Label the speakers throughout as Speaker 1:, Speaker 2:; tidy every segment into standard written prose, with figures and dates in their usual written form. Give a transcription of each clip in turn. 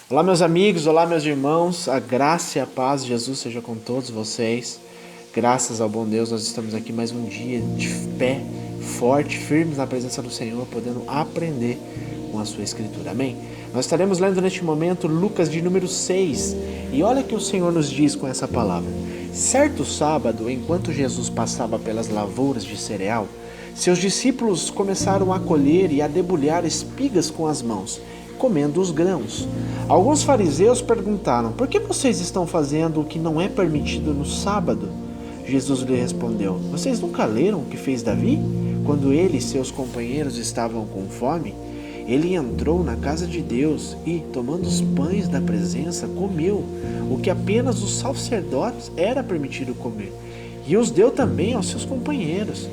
Speaker 1: Olá, meus amigos, olá, meus irmãos, a graça e a paz de Jesus seja com todos vocês. Graças ao bom Deus, nós estamos aqui mais um dia de pé, forte, firmes na presença do Senhor, podendo aprender com a sua Escritura. Amém? Nós estaremos lendo neste momento Lucas de número 6 e olha o que o Senhor nos diz com essa palavra. Certo sábado, enquanto Jesus passava pelas lavouras de cereal, seus discípulos começaram a colher e a debulhar espigas com as mãos, comendo os grãos. Alguns fariseus perguntaram: por que vocês estão fazendo o que não é permitido no sábado? Jesus lhe respondeu: vocês nunca leram o que fez Davi? Quando ele e seus companheiros estavam com fome, ele entrou na casa de Deus e, tomando os pães da presença, comeu o que apenas os sacerdotes era permitido comer, e os deu também aos seus companheiros.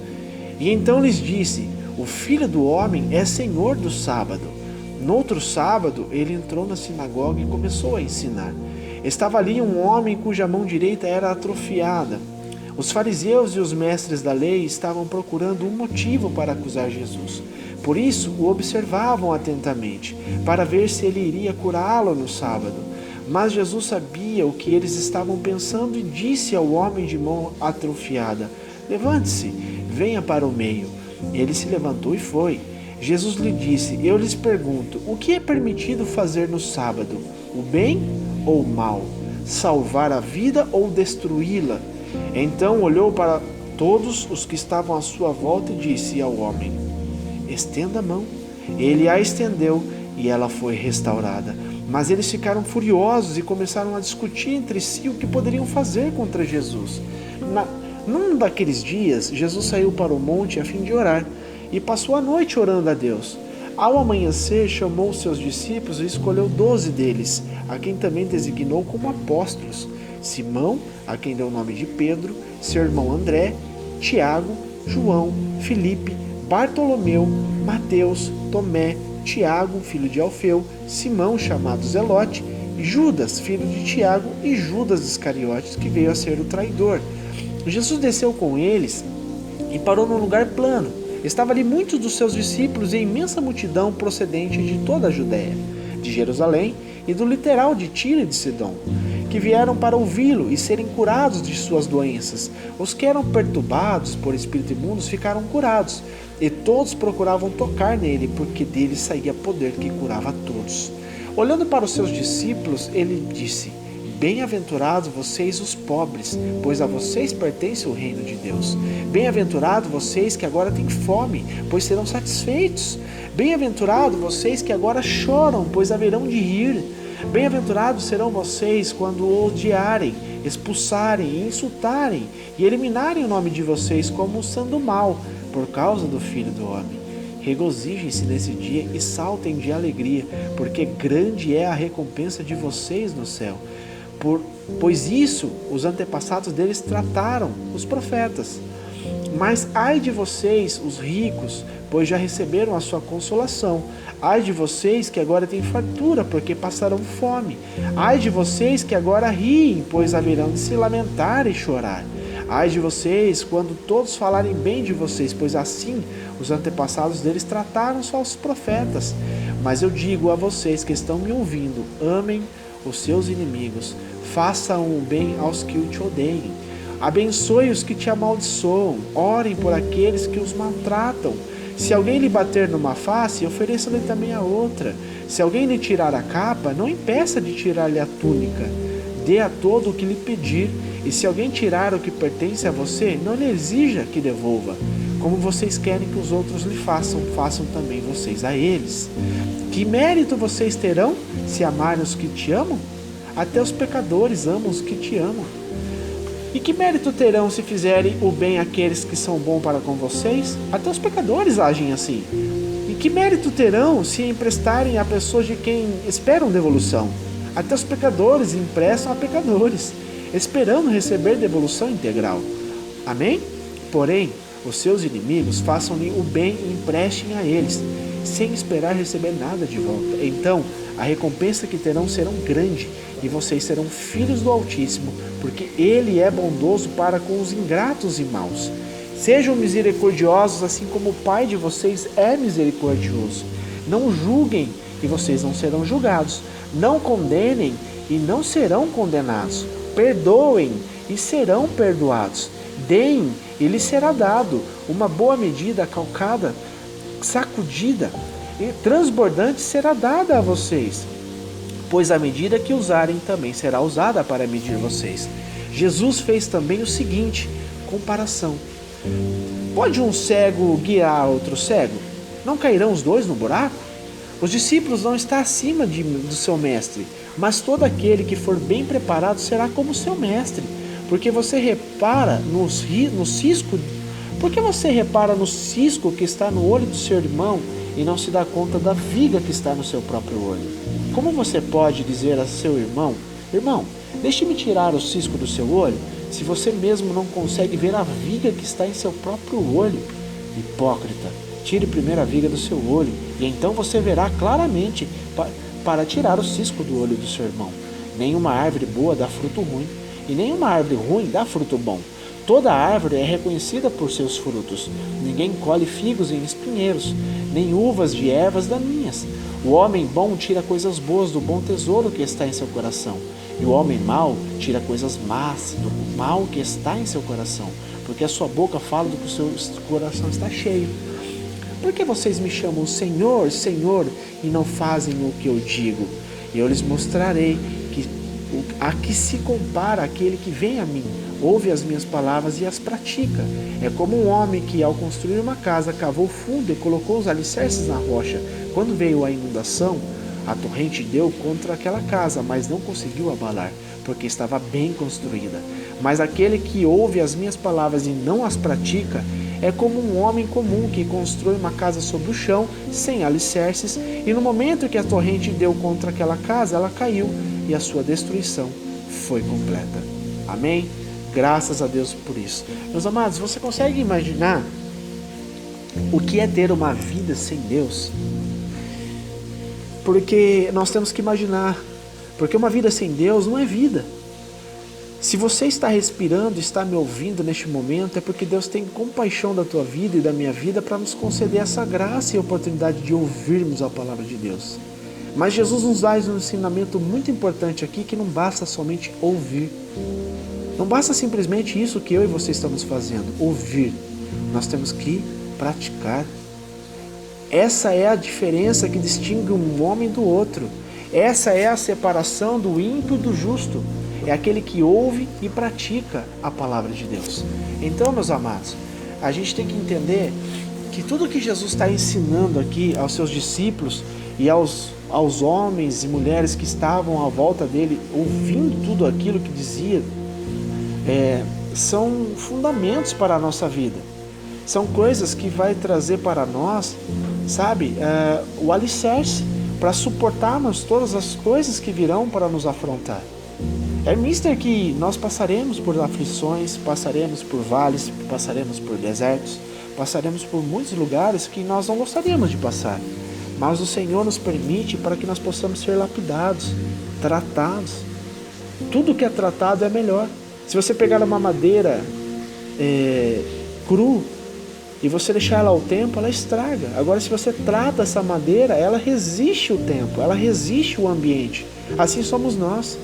Speaker 1: E então lhes disse: o Filho do Homem é Senhor do sábado. No outro sábado, ele entrou na sinagoga e começou a ensinar. Estava ali um homem cuja mão direita era atrofiada. Os fariseus e os mestres da lei estavam procurando um motivo para acusar Jesus. Por isso, o observavam atentamente, para ver se ele iria curá-lo no sábado. Mas Jesus sabia o que eles estavam pensando e disse ao homem de mão atrofiada: levante-se, venha para o meio. Ele se levantou e foi. Jesus lhe disse: eu lhes pergunto, o que é permitido fazer no sábado? O bem ou o mal? Salvar a vida ou destruí-la? Então olhou para todos os que estavam à sua volta e disse ao homem: estenda a mão. Ele a estendeu e ela foi restaurada. Mas eles ficaram furiosos e começaram a discutir entre si o que poderiam fazer contra Jesus. Num daqueles dias, Jesus saiu para o monte a fim de orar e passou a noite orando a Deus. Ao amanhecer, chamou seus discípulos e escolheu 12 deles, a quem também designou como apóstolos: Simão, a quem deu o nome de Pedro, seu irmão André, Tiago, João, Filipe, Bartolomeu, Mateus, Tomé, Tiago, filho de Alfeu, Simão, chamado Zelote, Judas, filho de Tiago, e Judas Iscariotes, que veio a ser o traidor. Jesus desceu com eles e parou num lugar plano. Estava ali muitos dos seus discípulos e imensa multidão procedente de toda a Judéia, de Jerusalém e do litoral de Tiro e de Sidom, que vieram para ouvi-lo e serem curados de suas doenças. Os que eram perturbados por espíritos imundos ficaram curados, e todos procuravam tocar nele, porque dele saía poder que curava a todos. Olhando para os seus discípulos, ele disse: bem-aventurados vocês os pobres, pois a vocês pertence o reino de Deus. Bem-aventurados vocês que agora têm fome, pois serão satisfeitos. Bem-aventurados vocês que agora choram, pois haverão de rir. Bem-aventurados serão vocês quando o odiarem, expulsarem, insultarem e eliminarem o nome de vocês como sendo mal, por causa do Filho do Homem. Regozijem-se nesse dia e saltem de alegria, porque grande é a recompensa de vocês no céu. Pois isso os antepassados deles trataram, os profetas. Mas ai de vocês, os ricos, pois já receberam a sua consolação. Ai de vocês que agora têm fartura, porque passarão fome. Ai de vocês que agora riem, pois haverão de se lamentar e chorar. Ai de vocês quando todos falarem bem de vocês, pois assim os antepassados deles trataram só os profetas. Mas eu digo a vocês que estão me ouvindo: amem os seus inimigos, façam o bem aos que te odeiem, abençoe os que te amaldiçoam, orem por aqueles que os maltratam. Se alguém lhe bater numa face, ofereça-lhe também a outra. Se alguém lhe tirar a capa, não impeça de tirar-lhe a túnica. Dê a todo o que lhe pedir, e se alguém tirar o que pertence a você, não lhe exija que devolva. Como vocês querem que os outros lhe façam, façam também vocês a eles. Que mérito vocês terão se amarem os que te amam? Até os pecadores amam os que te amam. E que mérito terão se fizerem o bem àqueles que são bons para com vocês? Até os pecadores agem assim. E que mérito terão se emprestarem a pessoas de quem esperam devolução? Até os pecadores emprestam a pecadores, esperando receber devolução integral. Amém? Porém, os seus inimigos façam-lhe o bem e emprestem a eles, sem esperar receber nada de volta. Então, a recompensa que terão será grande, e vocês serão filhos do Altíssimo, porque Ele é bondoso para com os ingratos e maus. Sejam misericordiosos, assim como o Pai de vocês é misericordioso. Não julguem e vocês não serão julgados. Não condenem e não serão condenados. Perdoem e serão perdoados. Deem e lhes será dado. Uma boa medida, calcada, sacudida e transbordante será dada a vocês. Pois a medida que usarem também será usada para medir vocês. Jesus fez também o seguinte, comparação. Pode um cego guiar outro cego? Não cairão os dois no buraco? Os discípulos não estão acima do seu mestre, mas todo aquele que for bem preparado será como seu mestre. Porque você repara no cisco que está no olho do seu irmão e não se dá conta da viga que está no seu próprio olho? Como você pode dizer a seu irmão, irmão, deixe-me tirar o cisco do seu olho, se você mesmo não consegue ver a viga que está em seu próprio olho? Hipócrita, tire primeiro a viga do seu olho, e então você verá claramente para tirar o cisco do olho do seu irmão. Nenhuma árvore boa dá fruto ruim, e nenhuma árvore ruim dá fruto bom. Toda árvore é reconhecida por seus frutos. Ninguém colhe figos em espinheiros, nem uvas de ervas daninhas. O homem bom tira coisas boas do bom tesouro que está em seu coração, e o homem mau tira coisas más do mal que está em seu coração, porque a sua boca fala do que o seu coração está cheio. Por que vocês me chamam Senhor, Senhor, e não fazem o que eu digo? E eu lhes mostrarei a que se compara aquele que vem a mim, ouve as minhas palavras e as pratica. É como um homem que, ao construir uma casa, cavou fundo e colocou os alicerces na rocha. Quando veio a inundação, a torrente deu contra aquela casa, mas não conseguiu abalar, porque estava bem construída. Mas aquele que ouve as minhas palavras e não as pratica, é como um homem comum que constrói uma casa sobre o chão, sem alicerces, e no momento que a torrente deu contra aquela casa, ela caiu, e a sua destruição foi completa. Amém? Graças a Deus por isso. Meus amados, você consegue imaginar o que é ter uma vida sem Deus? Porque nós temos que imaginar, porque uma vida sem Deus não é vida. Se você está respirando, está me ouvindo neste momento, é porque Deus tem compaixão da tua vida e da minha vida para nos conceder essa graça e oportunidade de ouvirmos a palavra de Deus. Mas Jesus nos dá um ensinamento muito importante aqui, que não basta somente ouvir. Não basta simplesmente isso que eu e você estamos fazendo, ouvir. Nós temos que praticar. Essa é a diferença que distingue um homem do outro. Essa é a separação do ímpio e do justo. É aquele que ouve e pratica a palavra de Deus. Então, meus amados, a gente tem que entender que tudo que Jesus está ensinando aqui aos seus discípulos e aos homens e mulheres que estavam à volta dele, ouvindo tudo aquilo que dizia, são fundamentos para a nossa vida. São coisas que vai trazer para nós, o alicerce para suportarmos todas as coisas que virão para nos afrontar. É mister que nós passaremos por aflições, passaremos por vales, passaremos por desertos, passaremos por muitos lugares que nós não gostaríamos de passar. Mas o Senhor nos permite para que nós possamos ser lapidados, tratados. Tudo que é tratado é melhor. Se você pegar uma madeira cru e você deixar ela ao tempo, ela estraga. Agora, se você trata essa madeira, ela resiste o tempo, ela resiste o ambiente. Assim somos nós,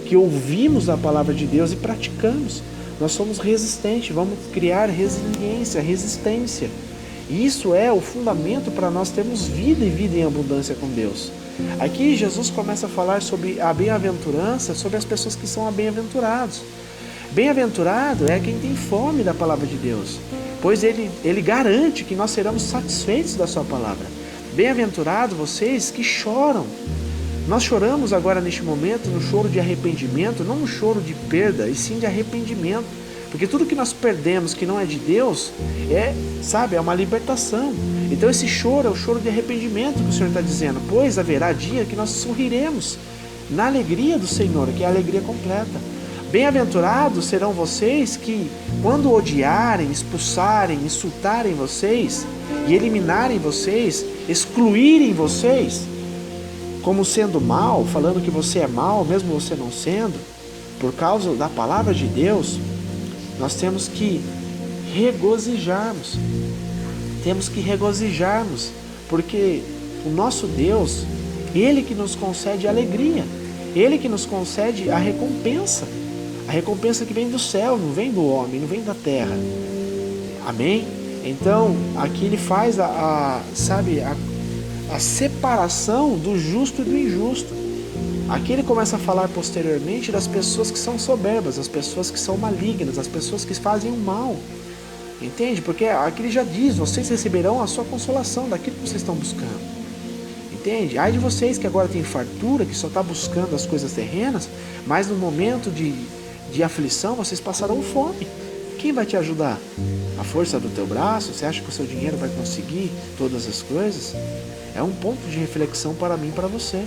Speaker 1: que ouvimos a palavra de Deus e praticamos. Nós somos resistentes, vamos criar resistência. Isso é o fundamento para nós termos vida e vida em abundância com Deus. Aqui Jesus começa a falar sobre a bem-aventurança, sobre as pessoas que são bem-aventurados. Bem-aventurado é quem tem fome da palavra de Deus, pois ele garante que nós seremos satisfeitos da sua palavra. Bem-aventurado vocês que choram. Nós choramos agora neste momento no choro de arrependimento, não no choro de perda, e sim de arrependimento. Porque tudo que nós perdemos que não é de Deus é uma libertação. Então esse choro é o choro de arrependimento que o Senhor está dizendo, pois haverá dia que nós sorriremos na alegria do Senhor, que é a alegria completa. Bem-aventurados serão vocês que, quando odiarem, expulsarem, insultarem vocês e eliminarem vocês, excluírem vocês, como sendo mal, falando que você é mal, mesmo você não sendo, por causa da palavra de Deus, nós temos que regozijarmos. Temos que regozijarmos, porque o nosso Deus, Ele que nos concede a alegria, Ele que nos concede a recompensa que vem do céu, não vem do homem, não vem da terra. Amém? Então, aqui ele faz a separação do justo e do injusto. Aqui ele começa a falar posteriormente das pessoas que são soberbas, as pessoas que são malignas, as pessoas que fazem o mal. Entende? Porque aqui ele já diz, vocês receberão a sua consolação daquilo que vocês estão buscando. Entende? Ai de vocês que agora tem fartura, que só está buscando as coisas terrenas, mas no momento de aflição vocês passarão fome. Quem vai te ajudar? A força do teu braço? Você acha que o seu dinheiro vai conseguir todas as coisas? É um ponto de reflexão para mim e para você.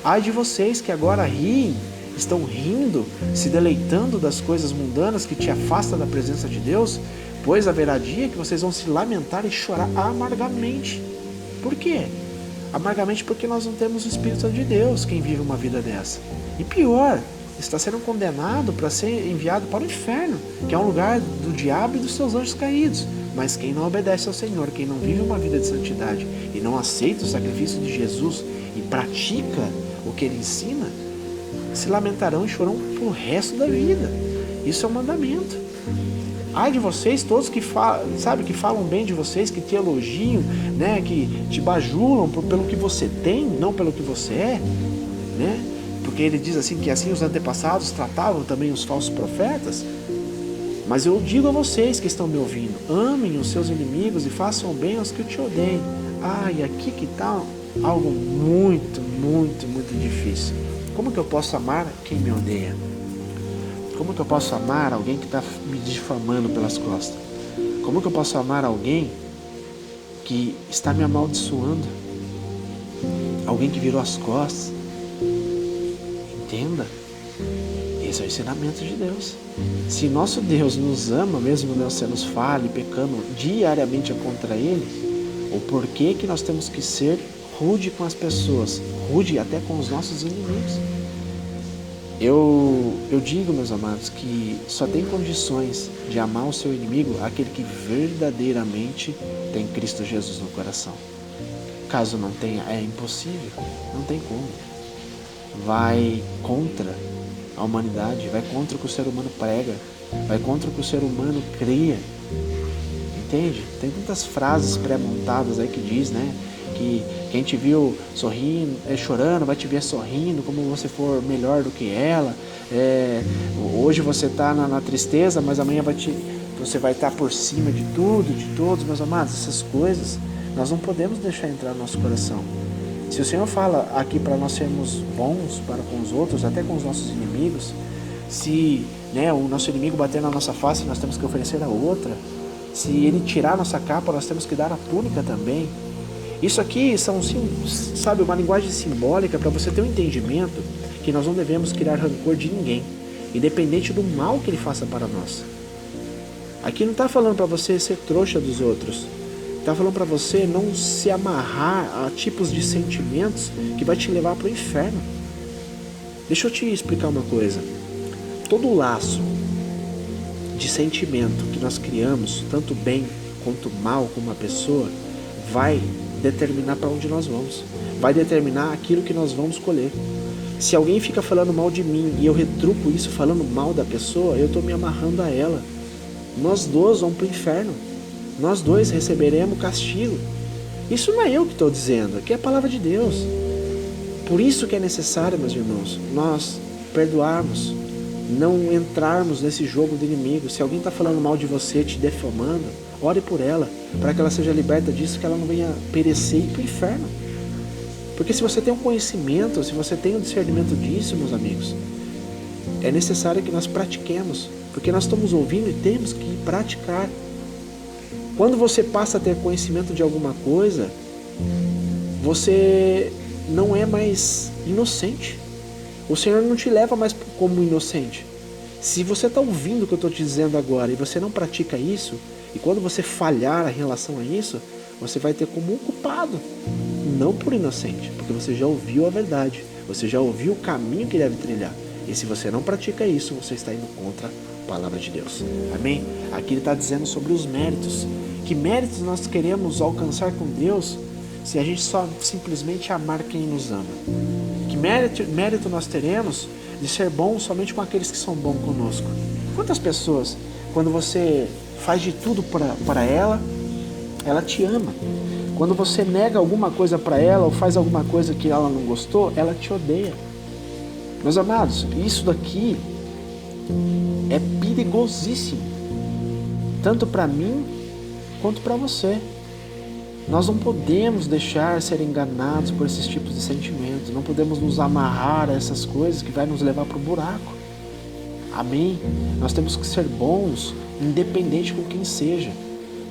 Speaker 1: Ai de vocês que agora riem, estão rindo, se deleitando das coisas mundanas que te afastam da presença de Deus, pois haverá dia que vocês vão se lamentar e chorar amargamente. Por quê? Amargamente porque nós não temos o Espírito de Deus, quem vive uma vida dessa. E pior, está sendo condenado para ser enviado para o inferno, que é um lugar do diabo e dos seus anjos caídos. Mas quem não obedece ao Senhor, quem não vive uma vida de santidade e não aceita o sacrifício de Jesus e pratica o que ele ensina, se lamentarão e chorarão pro resto da vida. Isso é um mandamento. Ai de vocês todos que falam bem de vocês, que te elogiam, né, que te bajulam pelo que você tem, não pelo que você é, né? Porque ele diz assim que assim os antepassados tratavam também os falsos profetas. Mas eu digo a vocês que estão me ouvindo, amem os seus inimigos e façam bem aos que te odeiam. E aqui que está algo muito, muito, muito difícil. Como que eu posso amar quem me odeia? Como que eu posso amar alguém que está me difamando pelas costas? Como que eu posso amar alguém que está me amaldiçoando? Alguém que virou as costas? Entenda, esse é o ensinamento de Deus. Se nosso Deus nos ama, mesmo nós sermos falhos e pecando diariamente contra Ele, o porquê que nós temos que ser rude com as pessoas, rude até com os nossos inimigos? Eu digo, meus amados, que só tem condições de amar o seu inimigo aquele que verdadeiramente tem Cristo Jesus no coração. Caso não tenha, é impossível, não tem como. Vai contra a humanidade, vai contra o que o ser humano prega, vai contra o que o ser humano cria. Entende? Tem tantas frases pré-montadas aí que diz, né? Que quem te viu sorrindo, chorando, vai te ver sorrindo, como você for melhor do que ela. Hoje você está na tristeza, mas amanhã você vai estar por cima de tudo, de todos, meus amados. Essas coisas nós não podemos deixar entrar no nosso coração. Se o Senhor fala aqui para nós sermos bons para com os outros, até com os nossos inimigos, se o nosso inimigo bater na nossa face, nós temos que oferecer a outra. Se ele tirar a nossa capa, nós temos que dar a túnica também. Isso aqui são, uma linguagem simbólica para você ter um entendimento que nós não devemos criar rancor de ninguém, independente do mal que ele faça para nós. Aqui não está falando para você ser trouxa dos outros. Está falando para você não se amarrar a tipos de sentimentos que vai te levar para o inferno. Deixa eu te explicar uma coisa. Todo laço de sentimento que nós criamos, tanto bem quanto mal com uma pessoa, vai determinar para onde nós vamos. Vai determinar aquilo que nós vamos colher. Se alguém fica falando mal de mim e eu retruco isso falando mal da pessoa, eu estou me amarrando a ela. Nós dois vamos para o inferno. Nós dois receberemos castigo. Isso não é eu que estou dizendo, aqui é a palavra de Deus. Por isso que é necessário, meus irmãos, nós perdoarmos, não entrarmos nesse jogo do inimigo. Se alguém está falando mal de você, te defamando, ore por ela, para que ela seja liberta disso, que ela não venha perecer e ir para o inferno. Porque se você tem um conhecimento, se você tem um discernimento disso, meus amigos, é necessário que nós pratiquemos, porque nós estamos ouvindo e temos que praticar. Quando você passa a ter conhecimento de alguma coisa, você não é mais inocente. O Senhor não te leva mais como inocente. Se você está ouvindo o que eu estou te dizendo agora e você não pratica isso, e quando você falhar em relação a isso, você vai ter como um culpado, não por inocente, porque você já ouviu a verdade, você já ouviu o caminho que deve trilhar. E se você não pratica isso, você está indo contra a palavra de Deus. Amém? Aqui ele está dizendo sobre os méritos. Que méritos nós queremos alcançar com Deus se a gente só simplesmente amar quem nos ama? Que mérito nós teremos de ser bons somente com aqueles que são bons conosco? Quantas pessoas, quando você faz de tudo para ela, ela te ama. Quando você nega alguma coisa para ela ou faz alguma coisa que ela não gostou, ela te odeia. Meus amados, isso daqui é perigosíssimo, tanto para mim quanto para você. Nós não podemos deixar ser enganados por esses tipos de sentimentos. Não podemos nos amarrar a essas coisas que vai nos levar para o buraco. Amém? Nós temos que ser bons, independente com quem seja.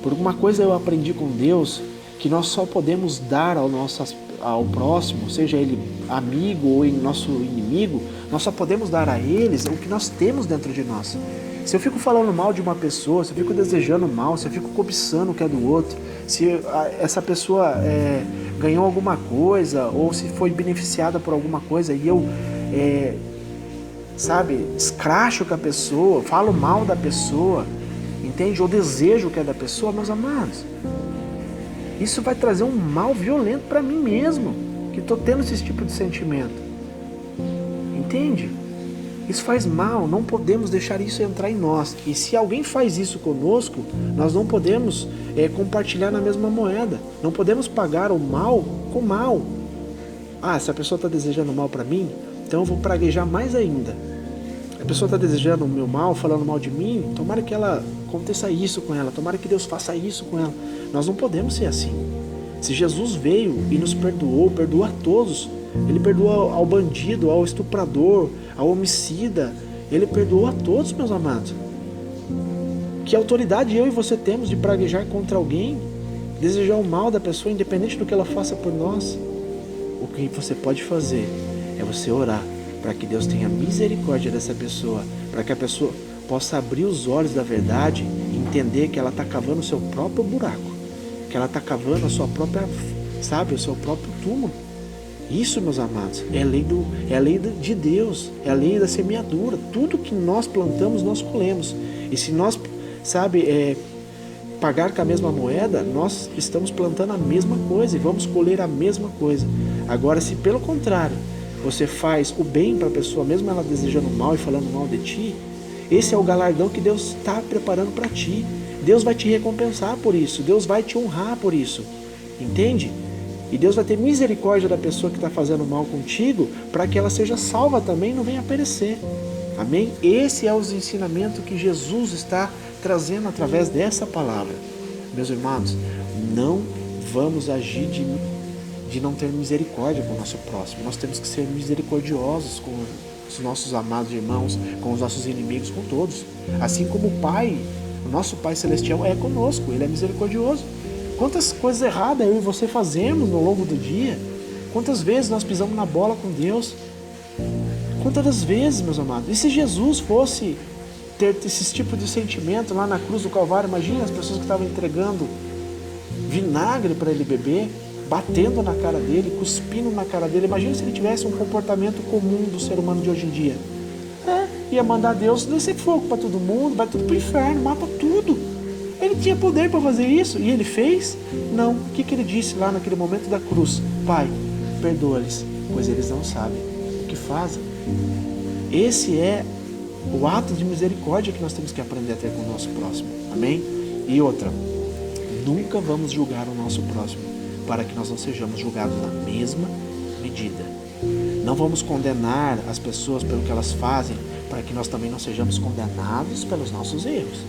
Speaker 1: Por uma coisa eu aprendi com Deus, que nós só podemos dar ao próximo, seja ele amigo ou nosso inimigo, nós só podemos dar a eles o que nós temos dentro de nós. Se eu fico falando mal de uma pessoa, se eu fico desejando mal, se eu fico cobiçando o que é do outro, se essa pessoa ganhou alguma coisa ou se foi beneficiada por alguma coisa e eu, escracho com a pessoa, falo mal da pessoa, entende? Ou desejo o que é da pessoa, meus amados, isso vai trazer um mal violento para mim mesmo, que estou tendo esse tipo de sentimento. Entende? Isso faz mal, não podemos deixar isso entrar em nós. E se alguém faz isso conosco, nós não podemos compartilhar na mesma moeda. Não podemos pagar o mal com mal. Se a pessoa está desejando mal para mim, então eu vou praguejar mais ainda. A pessoa está desejando o meu mal, falando mal de mim, tomara que ela aconteça isso com ela, tomara que Deus faça isso com ela. Nós não podemos ser assim. Se Jesus veio e nos perdoou, perdoa a todos. Ele perdoa ao bandido, ao estuprador, ao homicida. Ele perdoou a todos, meus amados. Que autoridade eu e você temos de praguejar contra alguém, desejar o mal da pessoa, independente do que ela faça por nós? O que você pode fazer é você orar para que Deus tenha misericórdia dessa pessoa, para que a pessoa possa abrir os olhos da verdade e entender que ela está cavando o seu próprio buraco, que ela está cavando a sua própria, o seu próprio túmulo. Isso, meus amados, é a lei de Deus, é a lei da semeadura. Tudo que nós plantamos, nós colhemos. E se nós, pagar com a mesma moeda, nós estamos plantando a mesma coisa e vamos colher a mesma coisa. Agora, se pelo contrário, você faz o bem para a pessoa, mesmo ela desejando mal e falando mal de ti, esse é o galardão que Deus está preparando para ti. Deus vai te recompensar por isso, Deus vai te honrar por isso, entende? E Deus vai ter misericórdia da pessoa que está fazendo mal contigo, para que ela seja salva também e não venha a perecer. Amém? Esse é os ensinamentos que Jesus está trazendo através dessa palavra. Meus irmãos, não vamos agir de não ter misericórdia com o nosso próximo. Nós temos que ser misericordiosos com os nossos amados irmãos, com os nossos inimigos, com todos. Assim como o Pai, o nosso Pai Celestial é conosco, Ele é misericordioso. Quantas coisas erradas eu e você fazemos no longo do dia? Quantas vezes nós pisamos na bola com Deus? Quantas vezes, meus amados? E se Jesus fosse ter esse tipo de sentimento lá na cruz do Calvário? Imagina as pessoas que estavam entregando vinagre para ele beber, batendo na cara dele, cuspindo na cara dele. Imagina se ele tivesse um comportamento comum do ser humano de hoje em dia. Ia mandar Deus descer fogo para todo mundo, vai tudo para o inferno, mata tudo. Ele tinha poder para fazer isso e ele fez? Não. O que ele disse lá naquele momento da cruz? Pai, perdoa-lhes, pois eles não sabem o que fazem. Esse é o ato de misericórdia que nós temos que aprender a ter com o nosso próximo. Amém? E outra, nunca vamos julgar o nosso próximo para que nós não sejamos julgados na mesma medida. Não vamos condenar as pessoas pelo que elas fazem para que nós também não sejamos condenados pelos nossos erros.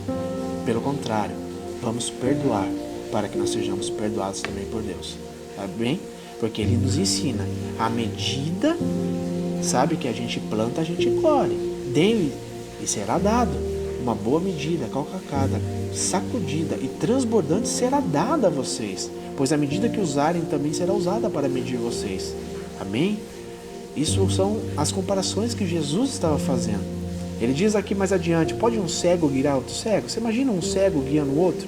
Speaker 1: Pelo contrário, vamos perdoar para que nós sejamos perdoados também por Deus. Tá bem? Porque Ele nos ensina a medida, que a gente planta, a gente colhe. Dele e será dado. Uma boa medida, calcada, sacudida e transbordante será dada a vocês. Pois a medida que usarem também será usada para medir vocês. Amém? Isso são as comparações que Jesus estava fazendo. Ele diz aqui mais adiante, pode um cego guiar outro cego? Você imagina um cego guiando o outro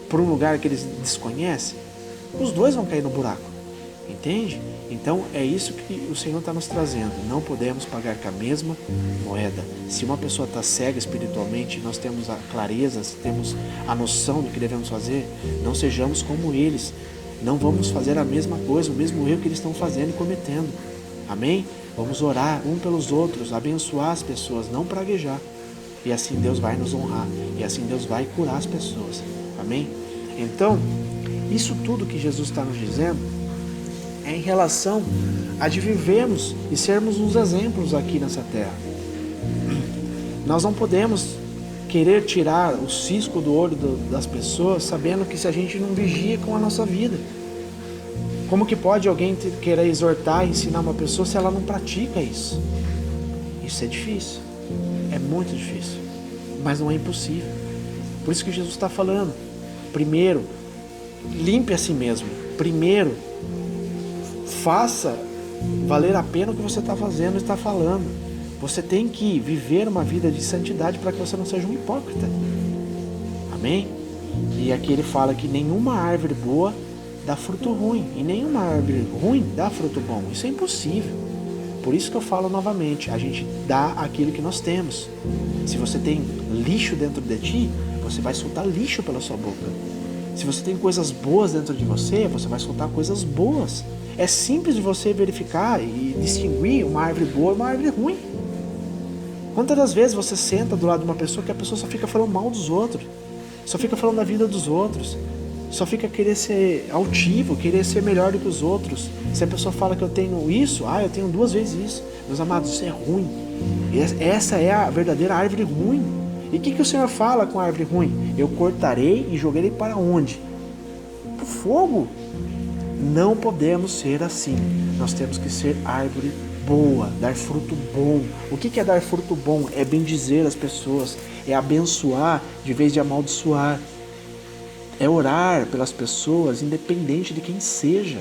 Speaker 1: por um lugar que eles desconhecem? Os dois vão cair no buraco, entende? Então é isso que o Senhor está nos trazendo. Não podemos pagar com a mesma moeda. Se uma pessoa está cega espiritualmente, nós temos a clareza, temos a noção do que devemos fazer, não sejamos como eles. Não vamos fazer a mesma coisa, o mesmo erro que eles estão fazendo e cometendo. Amém? Vamos orar um pelos outros, abençoar as pessoas, não praguejar. E assim Deus vai nos honrar. E assim Deus vai curar as pessoas. Amém? Então, isso tudo que Jesus está nos dizendo é em relação a de vivermos e sermos uns exemplos aqui nessa terra. Nós não podemos querer tirar o cisco do olho das pessoas sabendo que se a gente não vigia com a nossa vida. Como que pode alguém querer exortar e ensinar uma pessoa se ela não pratica isso? Isso é difícil. É muito difícil. Mas não é impossível. Por isso que Jesus está falando. Primeiro, limpe a si mesmo. Primeiro, faça valer a pena o que você está fazendo e está falando. Você tem que viver uma vida de santidade para que você não seja um hipócrita. Amém? E aqui ele fala que nenhuma árvore boa dá fruto ruim. E nenhuma árvore ruim dá fruto bom. Isso é impossível. Por isso que eu falo novamente, a gente dá aquilo que nós temos. Se você tem lixo dentro de ti, você vai soltar lixo pela sua boca. Se você tem coisas boas dentro de você, você vai soltar coisas boas. É simples de você verificar e distinguir uma árvore boa e uma árvore ruim. Quantas das vezes você senta do lado de uma pessoa que a pessoa só fica falando mal dos outros, só fica falando da vida dos outros, só fica querer ser altivo, querer ser melhor do que os outros. Se a pessoa fala que eu tenho isso, eu tenho 2 vezes isso. Meus amados, isso é ruim. Essa é a verdadeira árvore ruim. E o que o Senhor fala com a árvore ruim? Eu cortarei e jogarei para onde? Para o fogo. Não podemos ser assim. Nós temos que ser árvore boa, dar fruto bom. O que é dar fruto bom? É bendizer as pessoas, é abençoar de vez de amaldiçoar, é orar pelas pessoas, independente de quem seja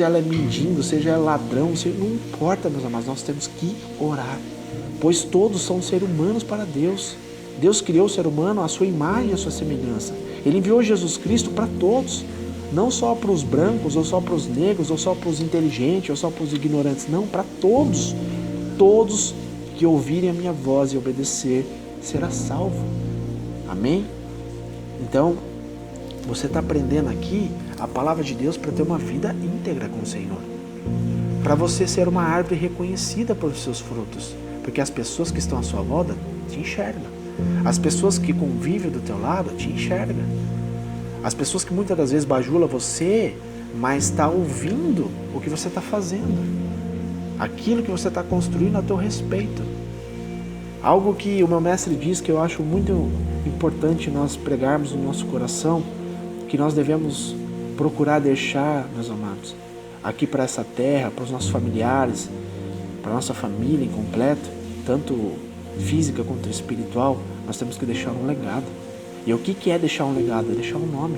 Speaker 1: ela mendigo, seja ela ladrão, não importa, meus amados, nós temos que orar, pois todos são seres humanos para Deus. Deus criou o ser humano à sua imagem e à sua semelhança. Ele enviou Jesus Cristo para todos, não só para os brancos, ou só para os negros, ou só para os inteligentes, ou só para os ignorantes, não, para todos. Todos que ouvirem a minha voz e obedecer será salvo. Amém? Então, você está aprendendo aqui a palavra de Deus para ter uma vida íntegra com o Senhor. Para você ser uma árvore reconhecida por seus frutos. Porque as pessoas que estão à sua volta te enxergam. As pessoas que convivem do teu lado te enxergam. As pessoas que muitas das vezes bajulam você, mas está ouvindo o que você está fazendo. Aquilo que você está construindo a teu respeito. Algo que o meu mestre diz que eu acho muito importante nós pregarmos no nosso coração, que nós devemos procurar deixar, meus amados, aqui para essa terra, para os nossos familiares, para a nossa família em completo, tanto física quanto espiritual, nós temos que deixar um legado. E o que é deixar um legado? É deixar um nome.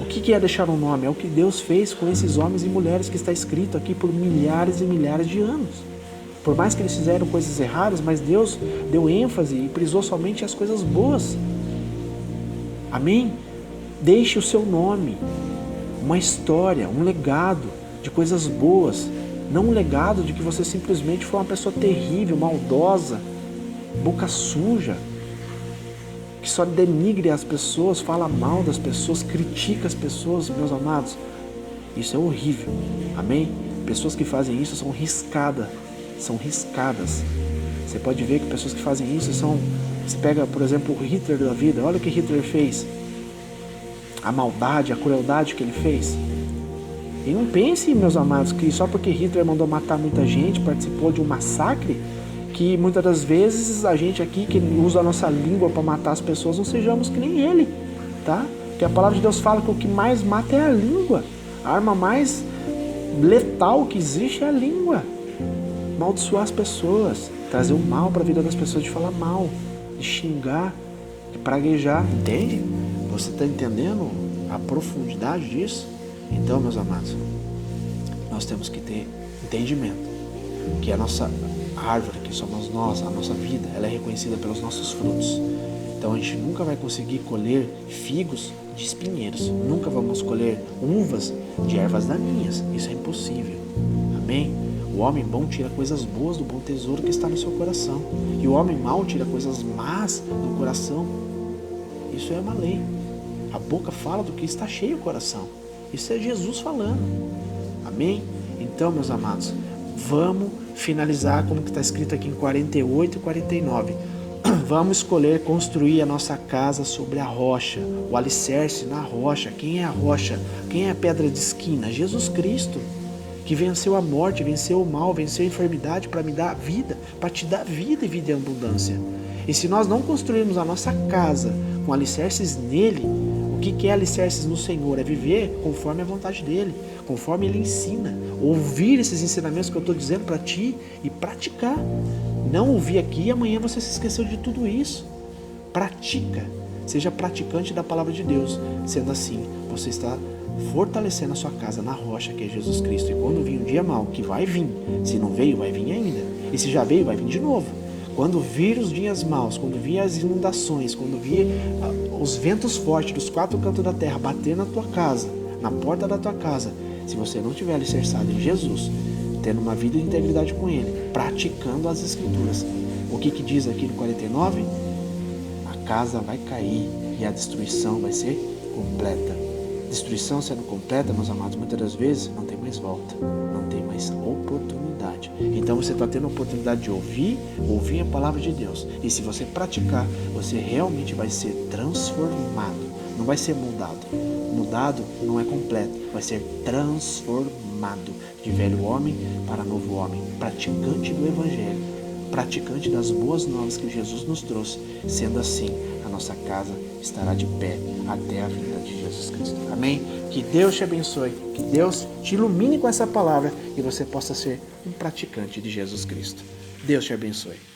Speaker 1: O que é deixar um nome? É o que Deus fez com esses homens e mulheres que está escrito aqui por milhares e milhares de anos. Por mais que eles fizeram coisas erradas, mas Deus deu ênfase e prisou somente as coisas boas. Amém? Deixe o seu nome, uma história, um legado de coisas boas. Não um legado de que você simplesmente foi uma pessoa terrível, maldosa, boca suja, que só denigre as pessoas, fala mal das pessoas, critica as pessoas, meus amados. Isso é horrível. Amém? Pessoas que fazem isso são riscadas. Você pode ver que pessoas que fazem isso são... Você pega, por exemplo, o Hitler da vida. Olha o que Hitler fez. A maldade, a crueldade que ele fez. E não pense, meus amados, que só porque Hitler mandou matar muita gente, participou de um massacre, que muitas das vezes a gente aqui que usa a nossa língua para matar as pessoas, não sejamos que nem ele, tá? Porque a palavra de Deus fala que o que mais mata é a língua. A arma mais letal que existe é a língua. Amaldiçoar as pessoas, trazer o mal para a vida das pessoas, de falar mal, de xingar, de praguejar, entende? Você está entendendo a profundidade disso? Então, meus amados, nós temos que ter entendimento que a nossa árvore, que somos nós, a nossa vida, ela é reconhecida pelos nossos frutos. Então a gente nunca vai conseguir colher figos de espinheiros, nunca vamos colher uvas de ervas daninhas, isso é impossível. Amém? O homem bom tira coisas boas do bom tesouro que está no seu coração, e o homem mau tira coisas más do coração. Isso é uma lei. A boca fala do que está cheio o coração. Isso é Jesus falando. Amém? Então, meus amados, vamos finalizar como que está escrito aqui em 48 e 49. Vamos escolher construir a nossa casa sobre a rocha, o alicerce na rocha. Quem é a rocha? Quem é a pedra de esquina? Jesus Cristo, que venceu a morte, venceu o mal, venceu a enfermidade para me dar vida, para te dar vida e vida em abundância. E se nós não construirmos a nossa casa com alicerces nele, o que é alicerces no Senhor? É viver conforme a vontade dele, conforme ele ensina. Ouvir esses ensinamentos que eu estou dizendo para ti e praticar. Não ouvir aqui e amanhã você se esqueceu de tudo isso. Pratica. Seja praticante da palavra de Deus. Sendo assim, você está fortalecendo a sua casa na rocha que é Jesus Cristo. E quando vir um dia mau, que vai vir, se não veio, vai vir ainda. E se já veio, vai vir de novo. Quando vir os dias maus, quando vir as inundações, quando vir os ventos fortes dos quatro cantos da terra bater na tua casa, na porta da tua casa, se você não tiver alicerçado em Jesus, tendo uma vida de integridade com Ele, praticando as Escrituras, o que diz aqui no 49? A casa vai cair e a destruição vai ser completa. Destruição sendo completa, meus amados, muitas das vezes não tem mais volta, não tem mais oportunidade. Então você está tendo a oportunidade de ouvir a palavra de Deus. E se você praticar, você realmente vai ser transformado. Não vai ser mudado. Mudado não é completo, vai ser transformado de velho homem para novo homem, praticante do Evangelho, praticante das boas novas que Jesus nos trouxe. Sendo assim, a nossa casa estará de pé até a vinda de Jesus Cristo. Amém? Que Deus te abençoe, que Deus te ilumine com essa palavra e você possa ser um praticante de Jesus Cristo. Deus te abençoe.